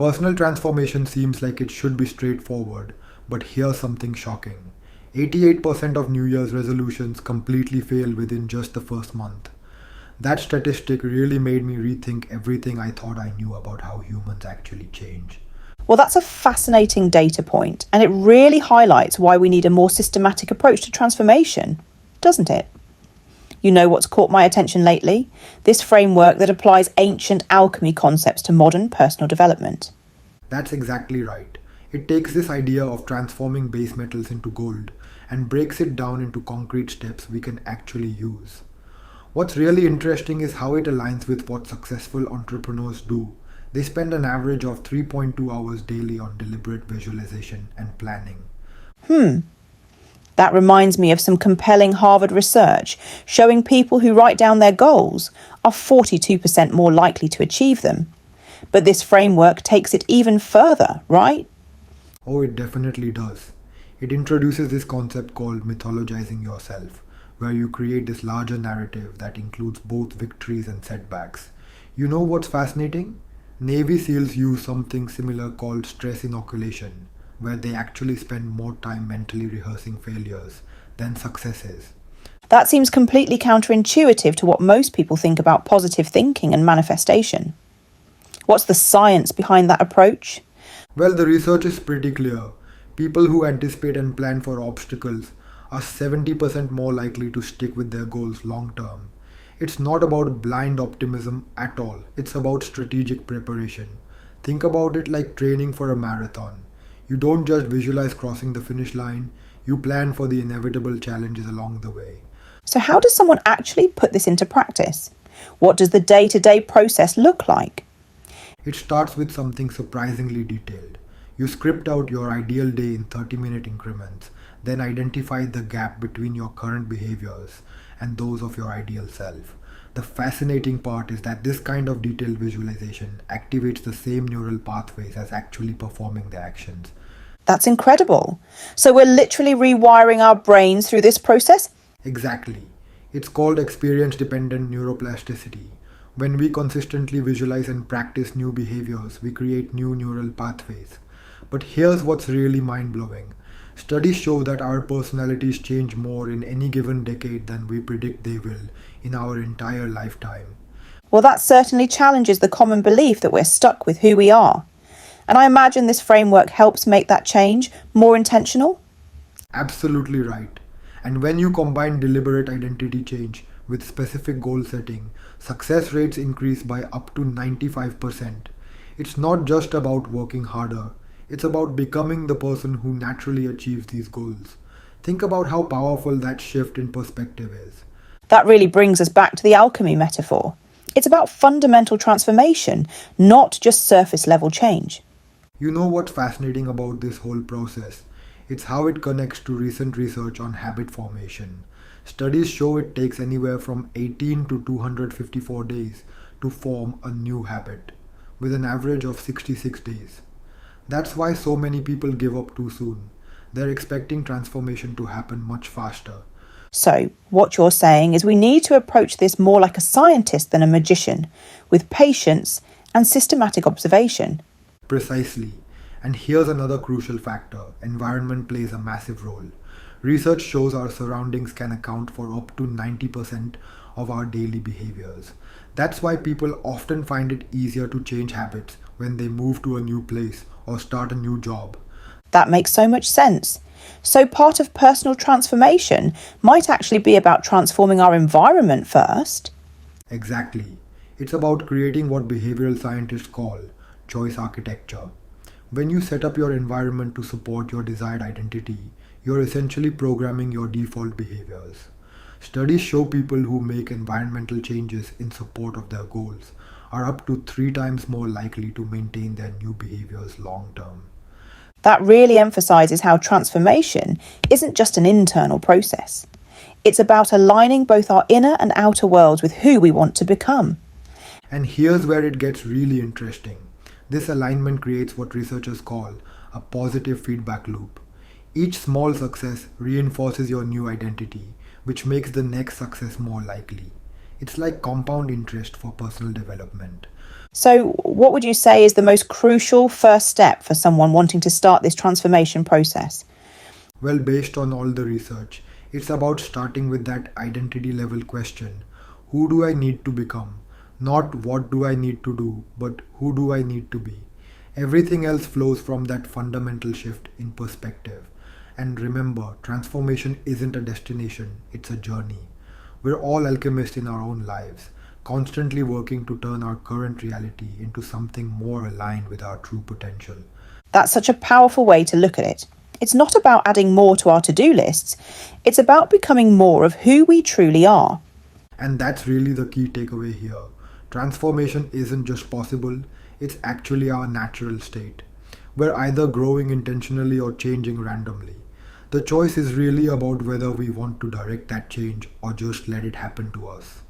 Personal transformation seems like it should be straightforward, but here's something shocking. 88% of New Year's resolutions completely fail within just the first month. That statistic really made me rethink everything I thought I knew about how humans actually change. Well, that's a fascinating data point, and it really highlights why we need a more systematic approach to transformation, doesn't it? You know what's caught my attention lately? This framework that applies ancient alchemy concepts to modern personal development. That's exactly right. It takes this idea of transforming base metals into gold and breaks it down into concrete steps we can actually use. What's really interesting is how it aligns with what successful entrepreneurs do. They spend an average of 3.2 hours daily on deliberate visualization and planning. That reminds me of some compelling Harvard research showing people who write down their goals are 42% more likely to achieve them. But this framework takes it even further, right? Oh, it definitely does. It introduces this concept called mythologizing yourself, where you create this larger narrative that includes both victories and setbacks. You know what's fascinating? Navy SEALs use something similar called stress inoculation, where they actually spend more time mentally rehearsing failures than successes. That seems completely counterintuitive to what most people think about positive thinking and manifestation. What's the science behind that approach? Well, the research is pretty clear. People who anticipate and plan for obstacles are 70% more likely to stick with their goals long term. It's not about blind optimism at all, it's about strategic preparation. Think about it like training for a marathon. You don't just visualize crossing the finish line, you plan for the inevitable challenges along the way. So, how does someone actually put this into practice? What does the day-to-day process look like? It starts with something surprisingly detailed. You script out your ideal day in 30-minute increments, then identify the gap between your current behaviors and those of your ideal self. The fascinating part is that this kind of detailed visualization activates the same neural pathways as actually performing the actions. That's incredible. So, we're literally rewiring our brains through this process? Exactly. It's called experience dependent neuroplasticity. When we consistently visualize and practice new behaviors, we create new neural pathways. But here's what's really mind blowing. Studies show that our personalities change more in any given decade than we predict they will in our entire lifetime. Well, that certainly challenges the common belief that we're stuck with who we are. And I imagine this framework helps make that change more intentional. Absolutely right. And when you combine deliberate identity change with specific goal setting, success rates increase by up to 95%. It's not just about working harder, it's about becoming the person who naturally achieves these goals. Think about how powerful that shift in perspective is. That really brings us back to the alchemy metaphor. It's about fundamental transformation, not just surface level change. You know what's fascinating about this whole process? It's how it connects to recent research on habit formation. Studies show it takes anywhere from 18 to 254 days to form a new habit, with an average of 66 days. That's why so many people give up too soon. They're expecting transformation to happen much faster. So, what you're saying is we need to approach this more like a scientist than a magician, with patience and systematic observation. Precisely. And here's another crucial factor: environment plays a massive role. Research shows our surroundings can account for up to 90% of our daily behaviors. That's why people often find it easier to change habits when they move to a new place or start a new job. That makes so much sense. So, part of personal transformation might actually be about transforming our environment first. Exactly. It's about creating what behavioral scientists call choice architecture. When you set up your environment to support your desired identity, you're essentially programming your default behaviors. Studies show people who make environmental changes in support of their goals are up to 3 times more likely to maintain their new behaviors long term. That really emphasizes how transformation isn't just an internal process. It's about aligning both our inner and outer worlds with who we want to become. And here's where it gets really interesting. This alignment creates what researchers call a positive feedback loop. Each small success reinforces your new identity, which makes the next success more likely. It's like compound interest for personal development. So, what would you say is the most crucial first step for someone wanting to start this transformation process? Well, based on all the research, it's about starting with that identity level question. Who do I need to become? Not what do I need to do, but who do I need to be? Everything else flows from that fundamental shift in perspective. And remember, transformation isn't a destination, it's a journey. We're all alchemists in our own lives, constantly working to turn our current reality into something more aligned with our true potential. That's such a powerful way to look at it. It's not about adding more to our to do lists, it's about becoming more of who we truly are. And that's really the key takeaway here. Transformation isn't just possible, it's actually our natural state. We're either growing intentionally or changing randomly. The choice is really about whether we want to direct that change or just let it happen to us.